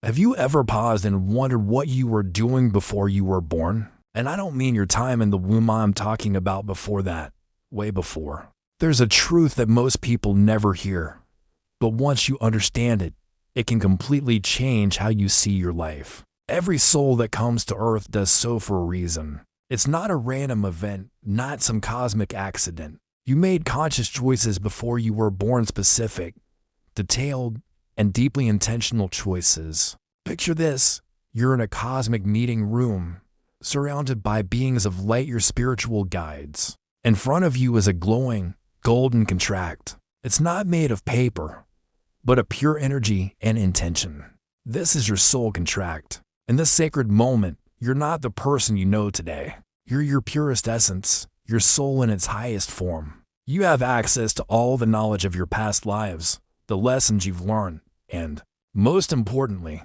Have you ever paused and wondered what you were doing before you were born? And I don't mean your time in the womb, I'm talking about before that, way before. There's a truth that most people never hear, but once you understand it, it can completely change how you see your life. Every soul that comes to Earth does so for a reason. It's not a random event, not some cosmic accident. You made conscious choices before you were born, specific, detailed, and deeply intentional choices. Picture this: you're in a cosmic meeting room, surrounded by beings of light, your spiritual guides. In front of you is a glowing, golden contract. It's not made of paper, but of pure energy and intention. This is your soul contract. In this sacred moment, you're not the person you know today. You're your purest essence, your soul in its highest form. You have access to all the knowledge of your past lives, the lessons you've learned, and, most importantly,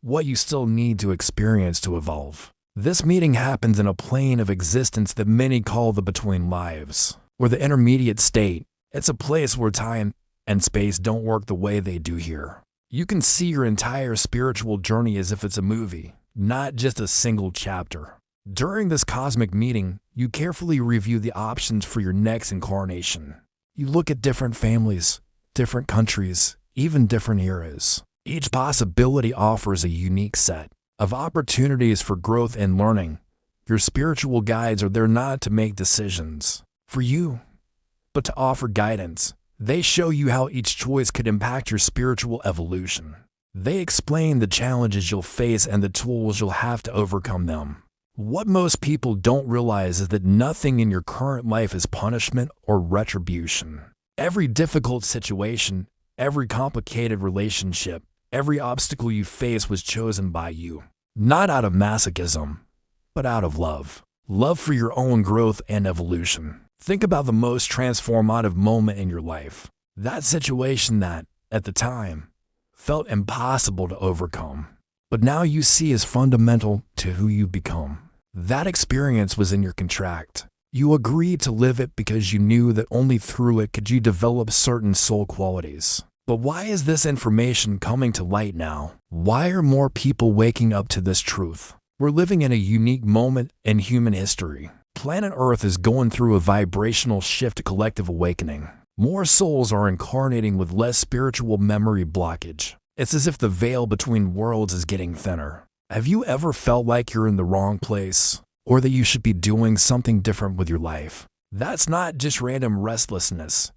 what you still need to experience to evolve. This meeting happens in a plane of existence that many call the between lives, or the intermediate state. It's a place where time and space don't work the way they do here. You can see your entire spiritual journey as if it's a movie, not just a single chapter. During this cosmic meeting, you carefully review the options for your next incarnation. You look at different families, different countries, even different eras. Each possibility offers a unique set of opportunities for growth and learning. Your spiritual guides are there not to make decisions for you, but to offer guidance. They show you how each choice could impact your spiritual evolution. They explain the challenges you'll face and the tools you'll have to overcome them. What most people don't realize is that nothing in your current life is punishment or retribution. Every difficult situation, every complicated relationship, every obstacle you face was chosen by you, not out of masochism, but out of love. Love for your own growth and evolution. Think about the most transformative moment in your life. That situation that, at the time, felt impossible to overcome, but now you see as fundamental to who you've become. That experience was in your contract. You agreed to live it because you knew that only through it could you develop certain soul qualities. But why is this information coming to light now? Why are more people waking up to this truth? We're living in a unique moment in human history. Planet Earth is going through a vibrational shift, a collective awakening. More souls are incarnating with less spiritual memory blockage. It's as if the veil between worlds is getting thinner. Have you ever felt like you're in the wrong place, or that you should be doing something different with your life? That's not just random restlessness.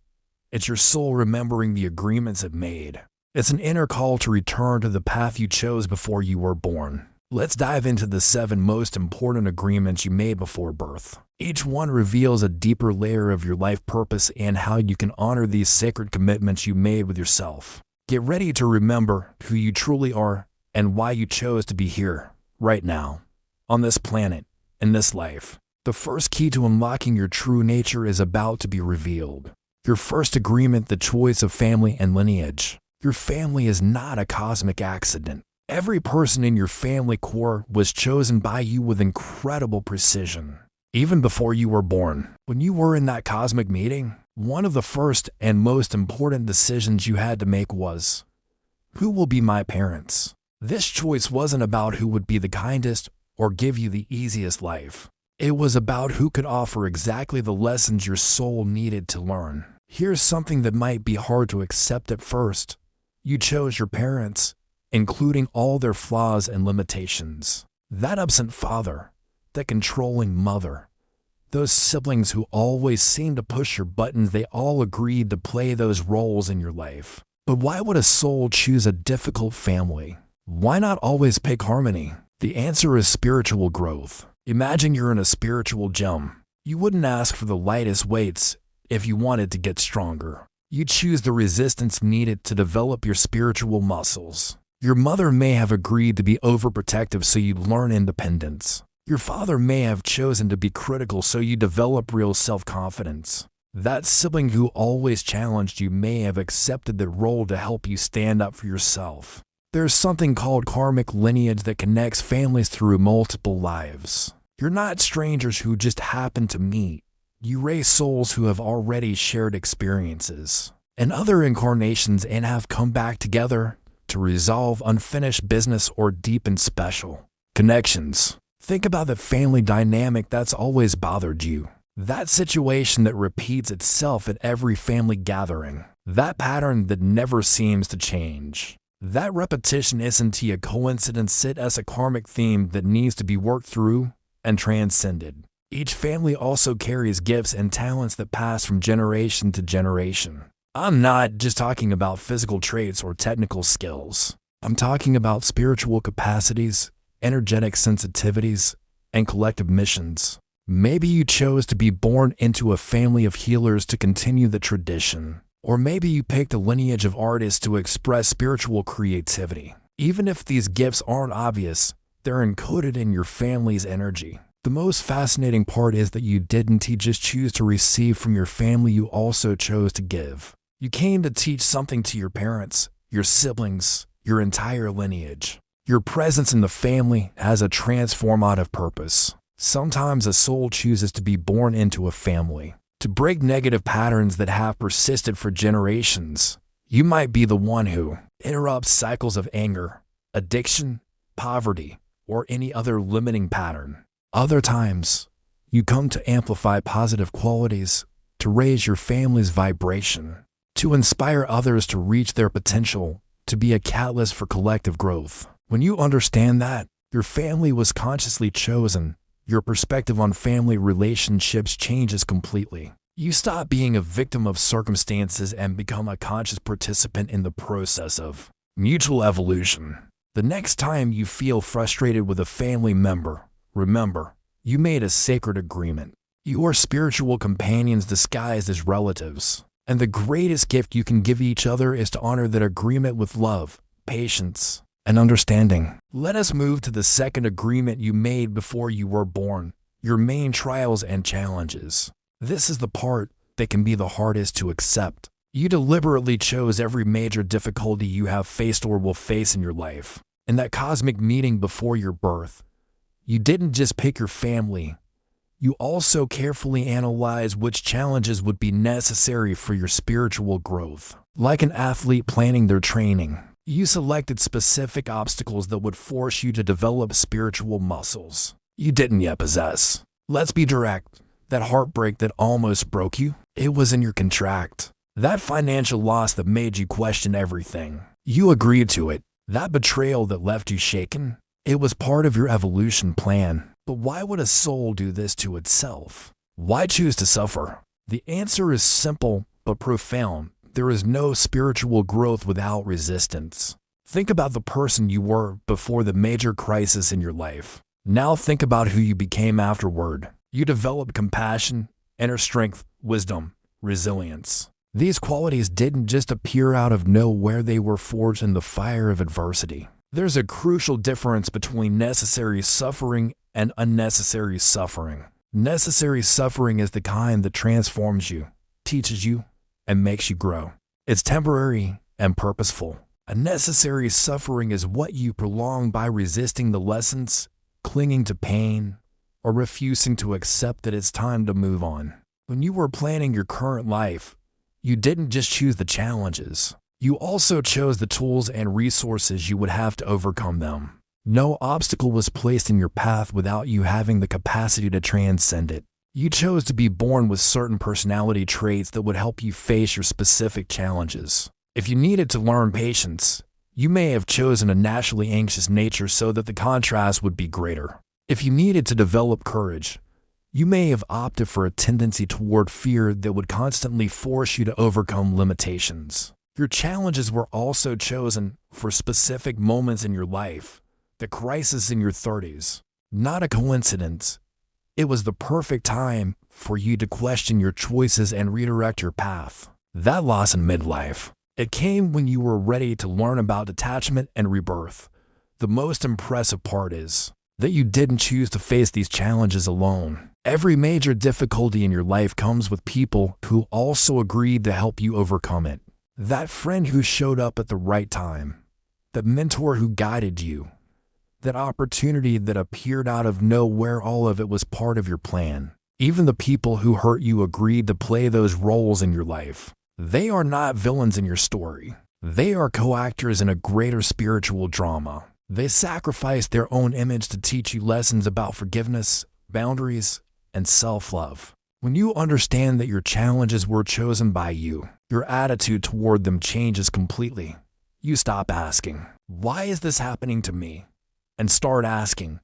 It's your soul remembering the agreements it made. It's an inner call to return to the path you chose before you were born. Let's dive into the 7 most important agreements you made before birth. Each one reveals a deeper layer of your life purpose and how you can honor these sacred commitments you made with yourself. Get ready to remember who you truly are and why you chose to be here, right now, on this planet, in this life. The first key to unlocking your true nature is about to be revealed. Your first agreement, the choice of family and lineage. Your family is not a cosmic accident. Every person in your family core was chosen by you with incredible precision. Even before you were born, when you were in that cosmic meeting, one of the first and most important decisions you had to make was, who will be my parents? This choice wasn't about who would be the kindest or give you the easiest life. It was about who could offer exactly the lessons your soul needed to learn. Here's something that might be hard to accept at first. You chose your parents, including all their flaws and limitations. That absent father, that controlling mother, those siblings who always seemed to push your buttons, they all agreed to play those roles in your life. But why would a soul choose a difficult family? Why not always pick harmony? The answer is spiritual growth. Imagine you're in a spiritual gym. You wouldn't ask for the lightest weights if you wanted to get stronger. You choose the resistance needed to develop your spiritual muscles. Your mother may have agreed to be overprotective so you'd learn independence. Your father may have chosen to be critical so you develop real self-confidence. That sibling who always challenged you may have accepted the role to help you stand up for yourself. There's something called karmic lineage that connects families through multiple lives. You're not strangers who just happen to meet. You raise souls who have already shared experiences and other incarnations and have come back together to resolve unfinished business or deepen special connections. Think about the family dynamic that's always bothered you. That situation that repeats itself at every family gathering. That pattern that never seems to change. That repetition isn't a coincidence, it is a karmic theme that needs to be worked through and transcended. Each family also carries gifts and talents that pass from generation to generation. I'm not just talking about physical traits or technical skills. I'm talking about spiritual capacities, energetic sensitivities, and collective missions. Maybe you chose to be born into a family of healers to continue the tradition. Or maybe you picked a lineage of artists to express spiritual creativity. Even if these gifts aren't obvious, they're encoded in your family's energy. The most fascinating part is that you didn't just choose to receive from your family, you also chose to give. You came to teach something to your parents, your siblings, your entire lineage. Your presence in the family has a transformative purpose. Sometimes a soul chooses to be born into a family to break negative patterns that have persisted for generations. You might be the one who interrupts cycles of anger, addiction, poverty, or any other limiting pattern. Other times, you come to amplify positive qualities, to raise your family's vibration, to inspire others to reach their potential, to be a catalyst for collective growth. When you understand that your family was consciously chosen, your perspective on family relationships changes completely. You stop being a victim of circumstances and become a conscious participant in the process of mutual evolution. The next time you feel frustrated with a family member, remember, you made a sacred agreement. You are spiritual companions disguised as relatives. And the greatest gift you can give each other is to honor that agreement with love, patience, and understanding. Let us move to the second agreement you made before you were born, your main trials and challenges. This is the part that can be the hardest to accept. You deliberately chose every major difficulty you have faced or will face in your life. In that cosmic meeting before your birth, you didn't just pick your family. You also carefully analyzed which challenges would be necessary for your spiritual growth. Like an athlete planning their training, you selected specific obstacles that would force you to develop spiritual muscles you didn't yet possess. Let's be direct. That heartbreak that almost broke you, it was in your contract. That financial loss that made you question everything, you agreed to it. That betrayal that left you shaken, it was part of your evolution plan. But why would a soul do this to itself? Why choose to suffer? The answer is simple but profound. There is no spiritual growth without resistance. Think about the person you were before the major crisis in your life. Now think about who you became afterward. You developed compassion, inner strength, wisdom, resilience. These qualities didn't just appear out of nowhere, they were forged in the fire of adversity. There's a crucial difference between necessary suffering and unnecessary suffering. Necessary suffering is the kind that transforms you, teaches you, and makes you grow. It's temporary and purposeful. Unnecessary suffering is what you prolong by resisting the lessons, clinging to pain, or refusing to accept that it's time to move on. When you were planning your current life, you didn't just choose the challenges. You also chose the tools and resources you would have to overcome them. No obstacle was placed in your path without you having the capacity to transcend it. You chose to be born with certain personality traits that would help you face your specific challenges. If you needed to learn patience, you may have chosen a naturally anxious nature so that the contrast would be greater. If you needed to develop courage, you may have opted for a tendency toward fear that would constantly force you to overcome limitations. Your challenges were also chosen for specific moments in your life, the crisis in your 30s. Not a coincidence. It was the perfect time for you to question your choices and redirect your path. That loss in midlife, it came when you were ready to learn about detachment and rebirth. The most impressive part is that you didn't choose to face these challenges alone. Every major difficulty in your life comes with people who also agreed to help you overcome it. That friend who showed up at the right time, the mentor who guided you, that opportunity that appeared out of nowhere, all of it was part of your plan. Even the people who hurt you agreed to play those roles in your life. They are not villains in your story. They are co-actors in a greater spiritual drama. They sacrifice their own image to teach you lessons about forgiveness, boundaries, and self-love. When you understand that your challenges were chosen by you, your attitude toward them changes completely. You stop asking, "Why is this happening to me?" and start asking,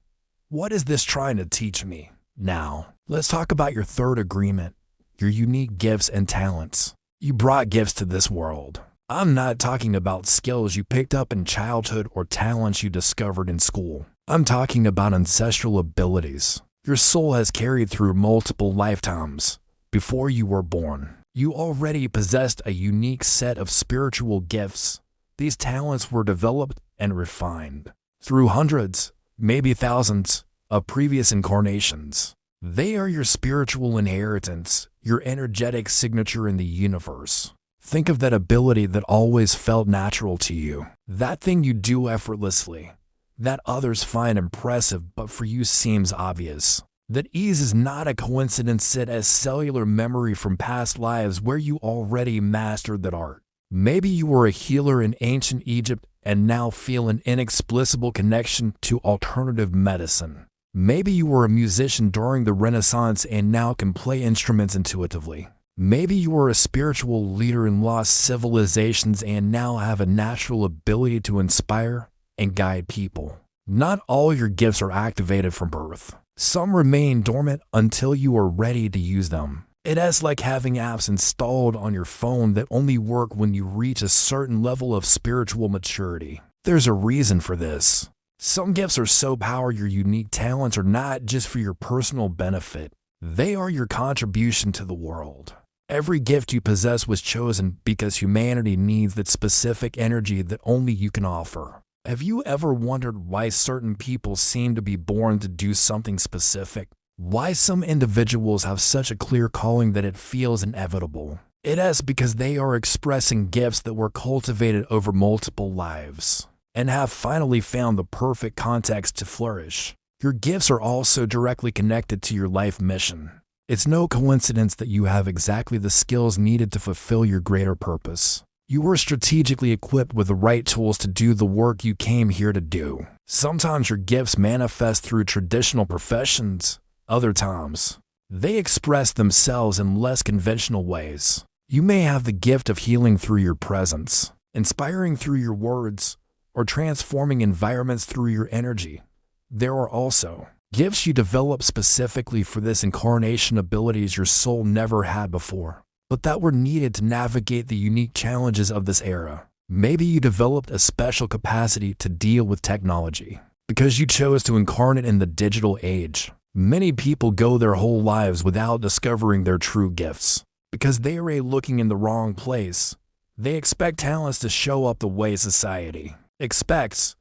"What is this trying to teach me?" Now, let's talk about your third agreement, your unique gifts and talents. You brought gifts to this world. I'm not talking about skills you picked up in childhood or talents you discovered in school. I'm talking about ancestral abilities your soul has carried through multiple lifetimes. Before you were born, you already possessed a unique set of spiritual gifts. These talents were developed and refined through hundreds, maybe thousands, of previous incarnations. They are your spiritual inheritance, your energetic signature in the universe. Think of that ability that always felt natural to you, that thing you do effortlessly, that others find impressive but for you seems obvious. That ease is not a coincidence, it has cellular memory from past lives where you already mastered that art. Maybe you were a healer in ancient Egypt and now feel an inexplicable connection to alternative medicine. Maybe you were a musician during the Renaissance and now can play instruments intuitively. Maybe you were a spiritual leader in lost civilizations and now have a natural ability to inspire and guide people. Not all your gifts are activated from birth. Some remain dormant until you are ready to use them. It is like having apps installed on your phone that only work when you reach a certain level of spiritual maturity. There's a reason for this. Some gifts are so powerful, your unique talents are not just for your personal benefit. They are your contribution to the world. Every gift you possess was chosen because humanity needs that specific energy that only you can offer. Have you ever wondered why certain people seem to be born to do something specific? Why some individuals have such a clear calling that it feels inevitable? It is because they are expressing gifts that were cultivated over multiple lives and have finally found the perfect context to flourish. Your gifts are also directly connected to your life mission. It's no coincidence that you have exactly the skills needed to fulfill your greater purpose. You were strategically equipped with the right tools to do the work you came here to do. Sometimes your gifts manifest through traditional professions. Other times, they express themselves in less conventional ways. You may have the gift of healing through your presence, inspiring through your words, or transforming environments through your energy. There are also gifts you develop specifically for this incarnation, abilities your soul never had before, but that were needed to navigate the unique challenges of this era. Maybe you developed a special capacity to deal with technology because you chose to incarnate in the digital age. Many people go their whole lives without discovering their true gifts because they are looking in the wrong place. They expect talents to show up the way society expects,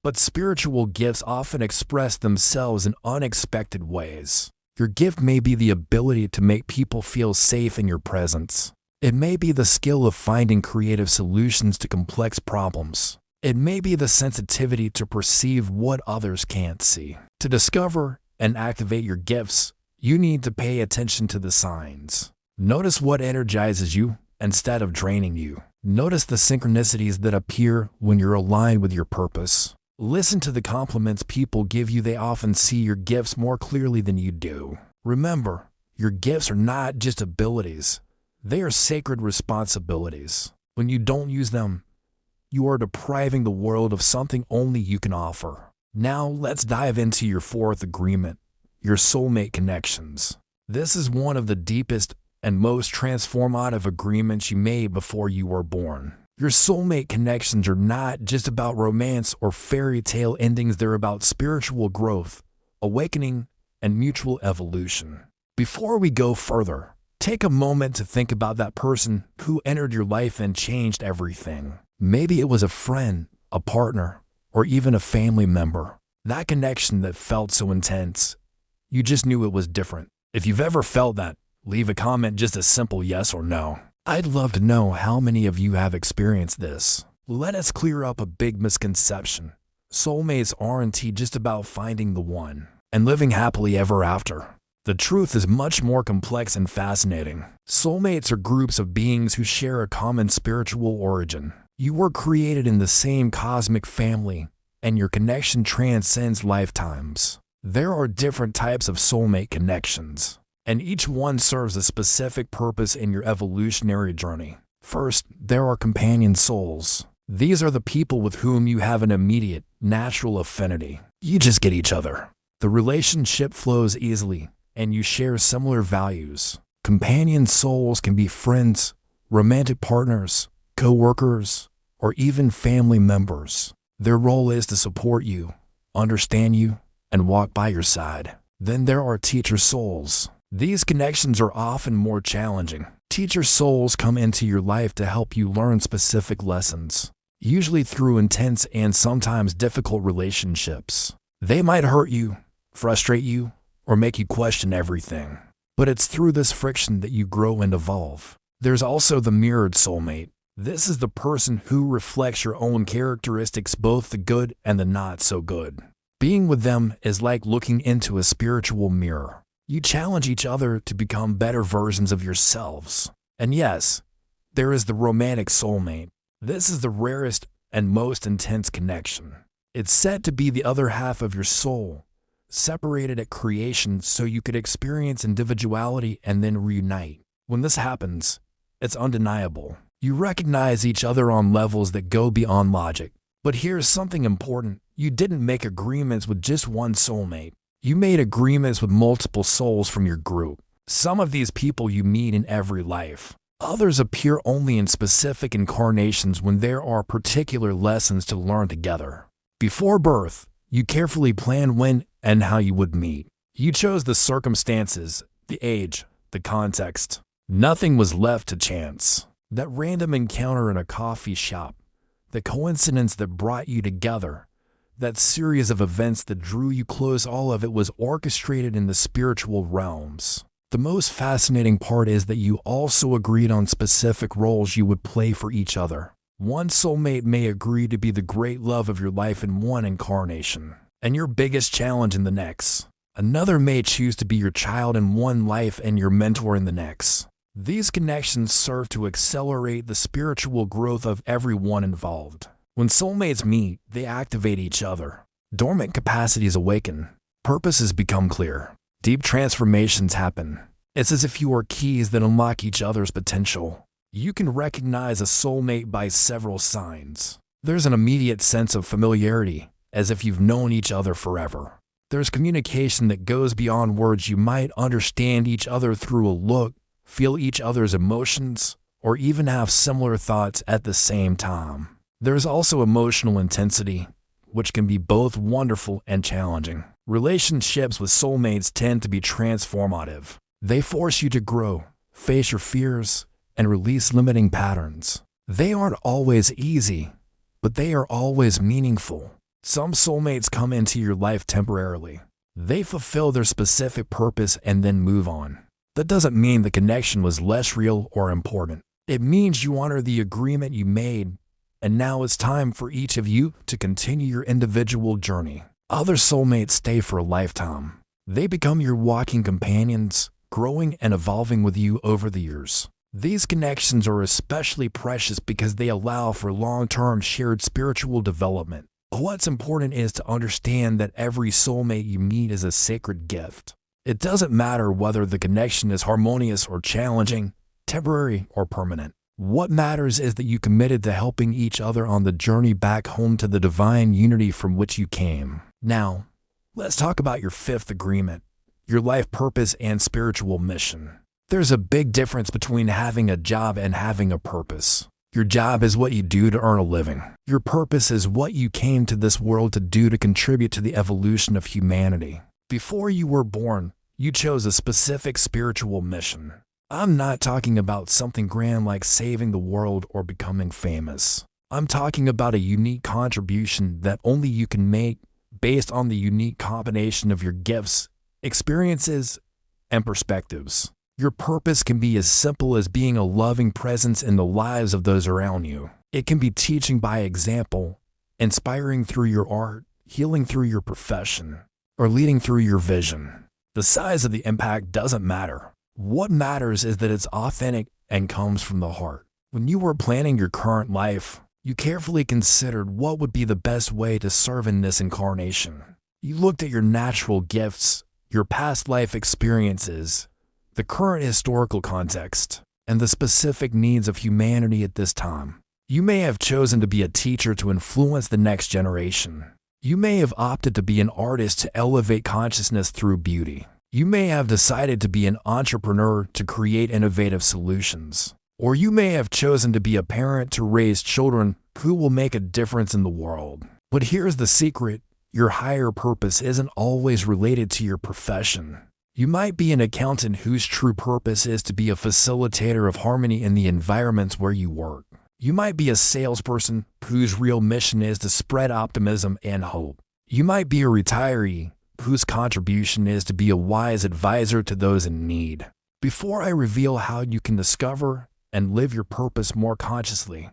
but spiritual gifts often express themselves in unexpected ways. Your gift may be the ability to make people feel safe in your presence. It may be the skill of finding creative solutions to complex problems. It may be the sensitivity to perceive what others can't see. To discover and activate your gifts, you need to pay attention to the signs. Notice what energizes you instead of draining you. Notice the synchronicities that appear when you're aligned with your purpose. Listen to the compliments people give you. They often see your gifts more clearly than you do. Remember, your gifts are not just abilities. They are sacred responsibilities. When you don't use them, you are depriving the world of something only you can offer. Now let's dive into your fourth agreement, your soulmate connections. This is one of the deepest and most transformative agreements you made before you were born. Your soulmate connections are not just about romance or fairy tale endings, they're about spiritual growth, awakening, and mutual evolution. Before we go further, take a moment to think about that person who entered your life and changed everything. Maybe it was a friend, a partner, or even a family member. That connection that felt so intense, you just knew it was different. If you've ever felt that, leave a comment, just a simple yes or no. I'd love to know how many of you have experienced this. Let us clear up a big misconception. Soulmates aren't just about finding the one and living happily ever after. The truth is much more complex and fascinating. Soulmates are groups of beings who share a common spiritual origin. You were created in the same cosmic family, and your connection transcends lifetimes. There are different types of soulmate connections, and each one serves a specific purpose in your evolutionary journey. First, there are companion souls. These are the people with whom you have an immediate, natural affinity. You just get each other. The relationship flows easily, and you share similar values. Companion souls can be friends, romantic partners, co-workers, or even family members. Their role is to support you, understand you, and walk by your side. Then there are teacher souls. These connections are often more challenging. Teacher souls come into your life to help you learn specific lessons, usually through intense and sometimes difficult relationships. They might hurt you, frustrate you, or make you question everything. But it's through this friction that you grow and evolve. There's also the mirrored soulmate. This is the person who reflects your own characteristics, both the good and the not so good. Being with them is like looking into a spiritual mirror. You challenge each other to become better versions of yourselves. And yes, there is the romantic soulmate. This is the rarest and most intense connection. It's said to be the other half of your soul, separated at creation so you could experience individuality and then reunite. When this happens, it's undeniable. You recognize each other on levels that go beyond logic. But here's something important. You didn't make agreements with just one soulmate. You made agreements with multiple souls from your group. Some of these people you meet in every life. Others appear only in specific incarnations when there are particular lessons to learn together. Before birth, you carefully planned when and how you would meet. You chose the circumstances, the age, the context. Nothing was left to chance. That random encounter in a coffee shop, the coincidence that brought you together, that series of events that drew you close, all of it was orchestrated in the spiritual realms. The most fascinating part is that you also agreed on specific roles you would play for each other. One soulmate may agree to be the great love of your life in one incarnation, and your biggest challenge in the next. Another may choose to be your child in one life and your mentor in the next. These connections serve to accelerate the spiritual growth of everyone involved. When soulmates meet, they activate each other. Dormant capacities awaken. Purposes become clear. Deep transformations happen. It's as if you are keys that unlock each other's potential. You can recognize a soulmate by several signs. There's an immediate sense of familiarity, as if you've known each other forever. There's communication that goes beyond words. You might understand each other through a look, feel each other's emotions, or even have similar thoughts at the same time. There's also emotional intensity, which can be both wonderful and challenging. Relationships with soulmates tend to be transformative. They force you to grow, face your fears, and release limiting patterns. They aren't always easy, but they are always meaningful. Some soulmates come into your life temporarily. They fulfill their specific purpose and then move on. That doesn't mean the connection was less real or important. It means you honor the agreement you made, and now it's time for each of you to continue your individual journey. Other soulmates stay for a lifetime. They become your walking companions, growing and evolving with you over the years. These connections are especially precious because they allow for long-term shared spiritual development. What's important is to understand that every soulmate you meet is a sacred gift. It doesn't matter whether the connection is harmonious or challenging, temporary or permanent. What matters is that you committed to helping each other on the journey back home to the divine unity from which you came. Now, let's talk about your fifth agreement, your life purpose and spiritual mission. There's a big difference between having a job and having a purpose. Your job is what you do to earn a living. Your purpose is what you came to this world to do to contribute to the evolution of humanity. Before you were born, you chose a specific spiritual mission. I'm not talking about something grand like saving the world or becoming famous. I'm talking about a unique contribution that only you can make based on the unique combination of your gifts, experiences, and perspectives. Your purpose can be as simple as being a loving presence in the lives of those around you. It can be teaching by example, inspiring through your art, healing through your profession, or leading through your vision. The size of the impact doesn't matter. What matters is that it's authentic and comes from the heart. When you were planning your current life, You carefully considered what would be the best way to serve in this incarnation. You looked at your natural gifts, your past life experiences, the current historical context, and the specific needs of humanity at this time. You may have chosen to be a teacher to influence the next generation. You may have opted to be an artist to elevate consciousness through beauty. You may have decided to be an entrepreneur to create innovative solutions. Or you may have chosen to be a parent to raise children who will make a difference in the world. But here's the secret: your higher purpose isn't always related to your profession. You might be an accountant whose true purpose is to be a facilitator of harmony in the environments where you work. You might be a salesperson whose real mission is to spread optimism and hope. You might be a retiree whose contribution is to be a wise advisor to those in need. Before I reveal how you can discover and live your purpose more consciously,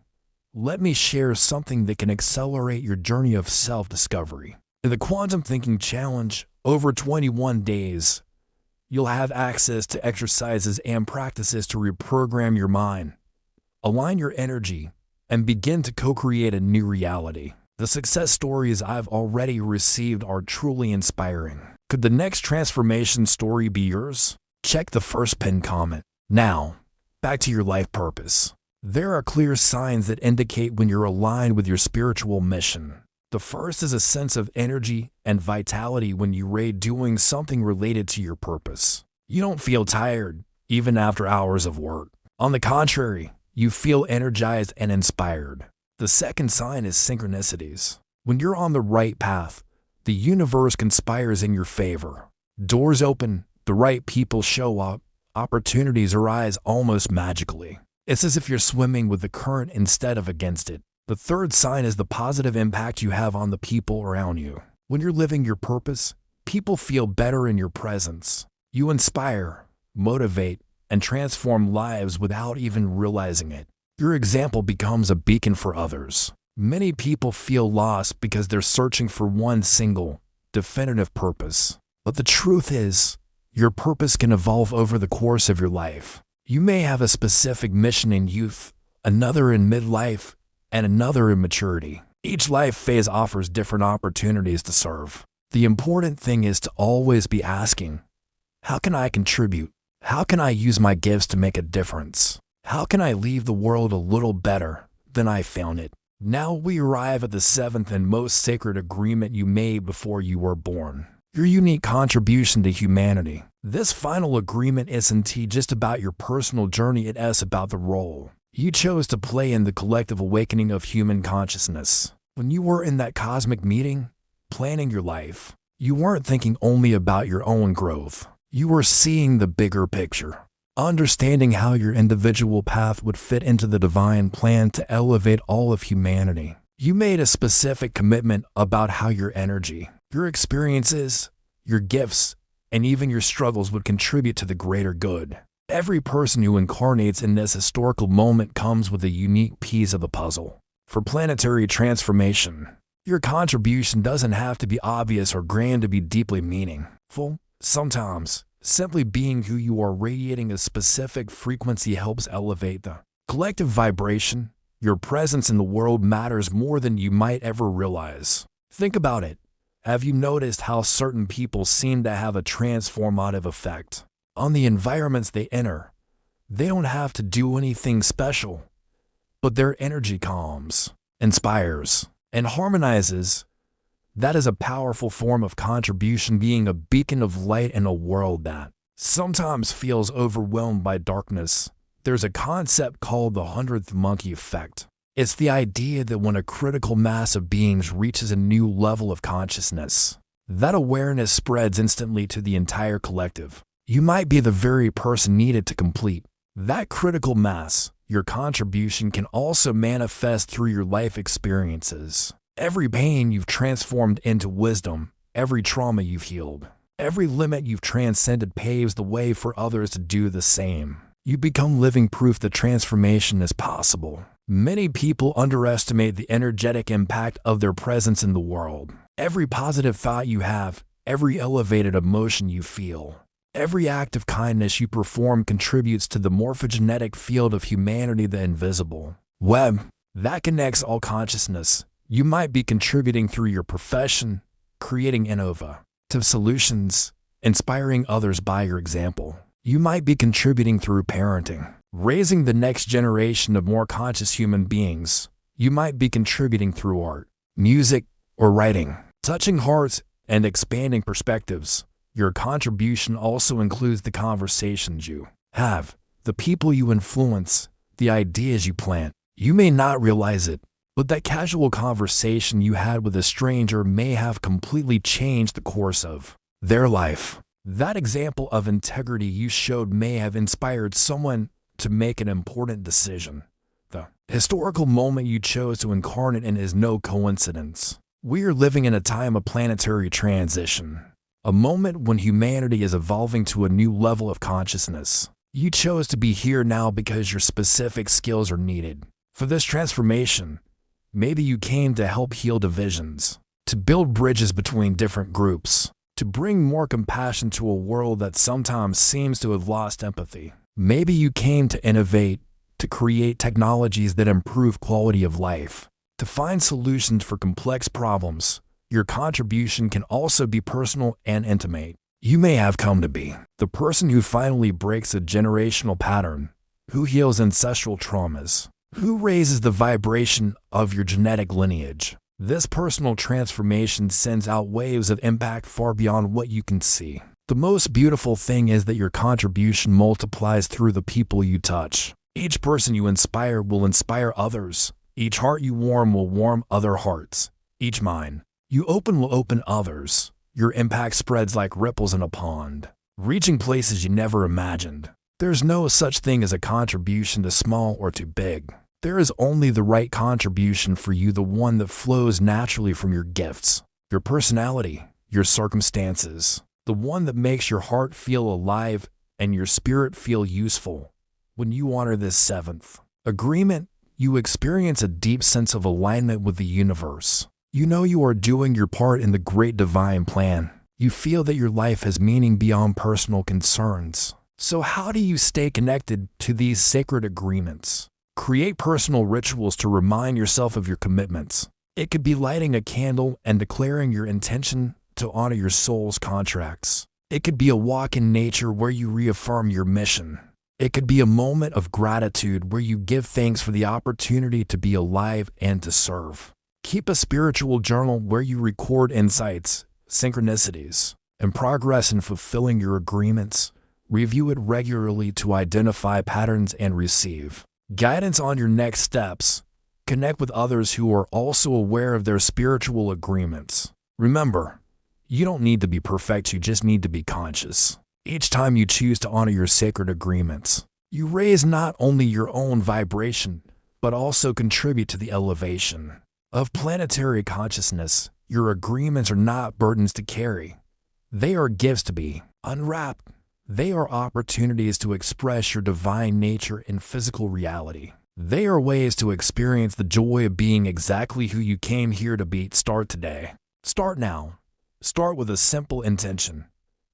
let me share something that can accelerate your journey of self-discovery. In the Quantum Thinking Challenge, over 21 days, you'll have access to exercises and practices to reprogram your mind, align your energy, and begin to co-create a new reality. The success stories I've already received are truly inspiring. Could the next transformation story be yours? Check the first pinned comment. Now, back to your life purpose. There are clear signs that indicate when you're aligned with your spiritual mission. The first is a sense of energy and vitality when you're doing something related to your purpose. You don't feel tired, even after hours of work. On the contrary, you feel energized and inspired. The second sign is synchronicities. When you're on the right path, the universe conspires in your favor. Doors open, the right people show up, opportunities arise almost magically. It's as if you're swimming with the current instead of against it. The third sign is the positive impact you have on the people around you. When you're living your purpose, people feel better in your presence. You inspire, motivate, and transform lives without even realizing it. Your example becomes a beacon for others. Many people feel lost because they're searching for one single, definitive purpose. But the truth is, your purpose can evolve over the course of your life. You may have a specific mission in youth, another in midlife, and another in maturity. Each life phase offers different opportunities to serve. The important thing is to always be asking, how can I contribute? How can I use my gifts to make a difference? How can I leave the world a little better than I found it? Now we arrive at the seventh and most sacred agreement you made before you were born. Your unique contribution to humanity. This final agreement isn't just about your personal journey, it is about the role you chose to play in the collective awakening of human consciousness. When you were in that cosmic meeting, planning your life, you weren't thinking only about your own growth. You were seeing the bigger picture, understanding how your individual path would fit into the divine plan to elevate all of humanity. You made a specific commitment about how your energy, your experiences, your gifts, and even your struggles would contribute to the greater good. Every person who incarnates in this historical moment comes with a unique piece of the puzzle. For planetary transformation, your contribution doesn't have to be obvious or grand to be deeply meaningful. Sometimes, simply being who you are, radiating a specific frequency, helps elevate the collective vibration. Your presence in the world matters more than you might ever realize. Think about it. Have you noticed how certain people seem to have a transformative effect on the environments they enter? They don't have to do anything special, but their energy calms, inspires, and harmonizes. That is a powerful form of contribution, being a beacon of light in a world that sometimes feels overwhelmed by darkness. There's a concept called the 100th monkey effect. It's the idea that when a critical mass of beings reaches a new level of consciousness, that awareness spreads instantly to the entire collective. You might be the very person needed to complete that critical mass. Your contribution can also manifest through your life experiences. Every pain you've transformed into wisdom, every trauma you've healed, every limit you've transcended paves the way for others to do the same. You become living proof that transformation is possible. Many people underestimate the energetic impact of their presence in the world. Every positive thought you have, every elevated emotion you feel, every act of kindness you perform contributes to the morphogenetic field of humanity, the invisible web. that connects all consciousness. You might be contributing through your profession, creating innovative solutions, inspiring others by your example. You might be contributing through parenting, raising the next generation of more conscious human beings. You might be contributing through art, music, or writing, touching hearts and expanding perspectives. Your contribution also includes the conversations you have, the people you influence, the ideas you plant. You may not realize it, but that casual conversation you had with a stranger may have completely changed the course of their life. That example of integrity you showed may have inspired someone to make an important decision. The historical moment you chose to incarnate in is no coincidence. We are living in a time of planetary transition, a moment when humanity is evolving to a new level of consciousness. You chose to be here now because your specific skills are needed for this transformation. Maybe you came to help heal divisions, to build bridges between different groups, to bring more compassion to a world that sometimes seems to have lost empathy. Maybe you came to innovate, to create technologies that improve quality of life, to find solutions for complex problems. Your contribution can also be personal and intimate. You may have come to be the person who finally breaks a generational pattern, who heals ancestral traumas, who raises the vibration of your genetic lineage. This personal transformation sends out waves of impact far beyond what you can see. The most beautiful thing is that your contribution multiplies through the people you touch. Each person you inspire will inspire others. Each heart you warm will warm other hearts. Each mind you open will open others. Your impact spreads like ripples in a pond, reaching places you never imagined. There's no such thing as a contribution too small or too big. There is only the right contribution for you, the one that flows naturally from your gifts, your personality, your circumstances, the one that makes your heart feel alive and your spirit feel useful. When you honor this seventh agreement, you experience a deep sense of alignment with the universe. You know you are doing your part in the great divine plan. You feel that your life has meaning beyond personal concerns. So how do you stay connected to these sacred agreements? Create personal rituals to remind yourself of your commitments. It could be lighting a candle and declaring your intention to honor your soul's contracts. It could be a walk in nature where you reaffirm your mission. It could be a moment of gratitude where you give thanks for the opportunity to be alive and to serve. Keep a spiritual journal where you record insights, synchronicities, and progress in fulfilling your agreements. Review it regularly to identify patterns and receive guidance on your next steps. Connect with others who are also aware of their spiritual agreements. Remember, you don't need to be perfect, you just need to be conscious. Each time you choose to honor your sacred agreements, you raise not only your own vibration, but also contribute to the elevation of planetary consciousness. Your agreements are not burdens to carry. They are gifts to be unwrapped. They are opportunities to express your divine nature in physical reality. They are ways to experience the joy of being exactly who you came here to be. Start today. Start now. Start with a simple intention.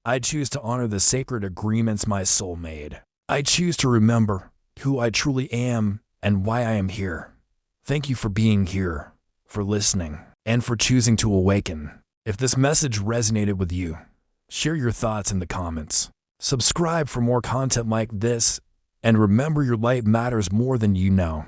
I choose to honor the sacred agreements my soul made. I choose to remember who I truly am and why I am here. Thank you for being here, for listening, and for choosing to awaken. If this message resonated with you, share your thoughts in the comments. Subscribe for more content like this, and remember your light matters more than you know.